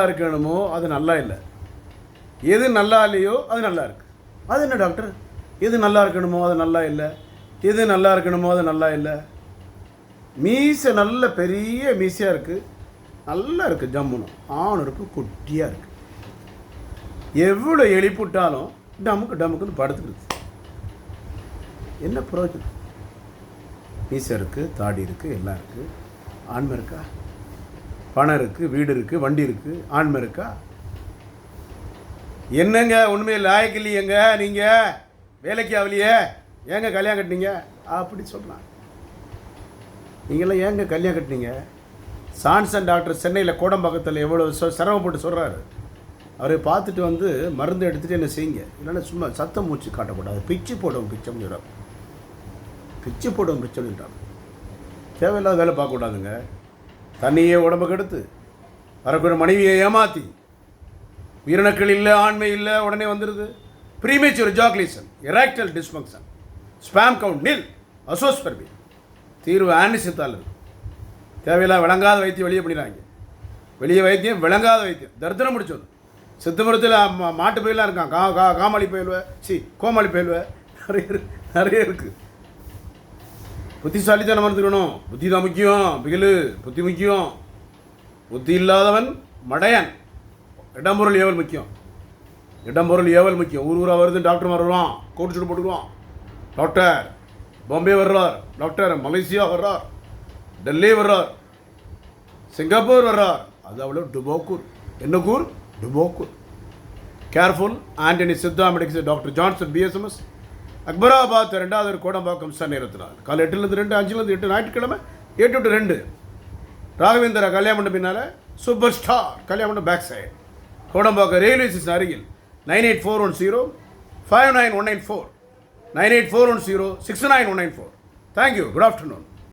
இருக்கணுமோ அது நல்லா இல்லை, எது நல்லா இல்லையோ அது நல்லா இருக்கு. அது என்ன டாக்டர்? எது நல்லா இருக்கணுமோ அது நல்லா இல்லை, எது நல்லா இருக்கணுமோ அது நல்லா இல்லை. மீசை நல்ல பெரிய மீசையாக இருக்குது, நல்லா இருக்குது, ஜம்முனும் ஆண் இருக்குது, குட்டியாக இருக்குது. எவ்வளோ எழுப்பிவிட்டாலும் டமுக்குன்னு படுத்துக்கிறது. என்ன பிரயோஜனம்? மீசை இருக்குது, தாடி இருக்குது, எல்லாம் இருக்குது. ஆண்மை இருக்கா? பணம் இருக்குது, வீடு இருக்குது, வண்டி இருக்குது, ஆண்மை இருக்கா? என்னங்க உண்மையில் லாயக்கு இல்லையங்க, நீங்கள் வேலைக்கு ஆகலையே, ஏங்க கல்யாணம் கட்டினீங்க அப்படி சொல்கிறான். நீங்களாம் ஏங்க கல்யாணம் கட்டினீங்க? சான்சன் டாக்டர் சென்னையில் கோடம்பாக்கத்தில் எவ்வளோ சிரமப்பட்டு சொல்கிறாரு. அவரை பார்த்துட்டு வந்து மருந்து எடுத்துகிட்டு என்ன செய்யுங்க, இல்லைன்னா சும்மா சத்தம் மூச்சு காட்டக்கூடாது, பிச்சு போடவும் பிச்சம் சொல்கிறார். பிச்சு போடவும் பிச்சம் சொல்கிறார். தேவையில்லாத வேலை பார்க்கக்கூடாதுங்க. தண்ணியே உடம்பு கெடுத்து வரக்கூடிய மனைவியை ஏமாற்றி உயிரினக்கள் இல்லை, ஆண்மை இல்லை, உடனே வந்துடுது. ப்ரீமேச்சுர் எஜாகுலேஷன், எராக்டல் டிஸ்ஃபங்க்ஷன், ஸ்பேம் கவுண்ட் நில், அசோஸ்பெர்மி. தீர்வு ஆன்டிசித்தால் இருக்குது. தேவையில்லாம் விளங்காத வைத்தியம் வெளியே பண்ணிடுறாங்க. வெளியே வைத்தியம் விளங்காத வைத்தியம் தரித்திரம் முடிச்சது. சித்த மருத்துவத்தில் மாட்டு பயிலாம் இருக்கான், காமாளி பயில்வை, கோமாளி பயில்வை, நிறைய இருக்குது. புத்திசாலித்தனம் மறந்துக்கணும். புத்தி தான் முக்கியம். பிகிலு புத்தி முக்கியம். புத்தி இல்லாதவன் மடையன். இடம்பொருள் ஏவல் முக்கியம். இடம்பொருள் ஏவல் முக்கியம். ஊராக வருது, டாக்டர் வருவான், கோட் சூட்டு போட்டுக்குவான். டாக்டர் பாம்பே வர்றார், டாக்டர் மலேசியா வர்றார், டெல்லி வர்றார், சிங்கப்பூர் வர்றார். அது அவ்வளோ டுபோக்கூர். என்ன கூர்? டுபோக்கூர். Careful. Antony Siddha medical doctor Johnson BSMS, Akbarabad 2வது கோடம்பாக்கம் சன் 24 காலை 8லேருந்து 2, 5லேருந்து 8, ஞாயிற்றுக்கிழமை 8 to 2. ராகவேந்திரா கல்யாண மண்டபம் பின்னால் சூப்பர் ஸ்டார் கல்யாண மண்டபம் back side, Kodambakkam railway station அருகில். 9841059194, 9841069194. தேங்க்யூ. Good afternoon.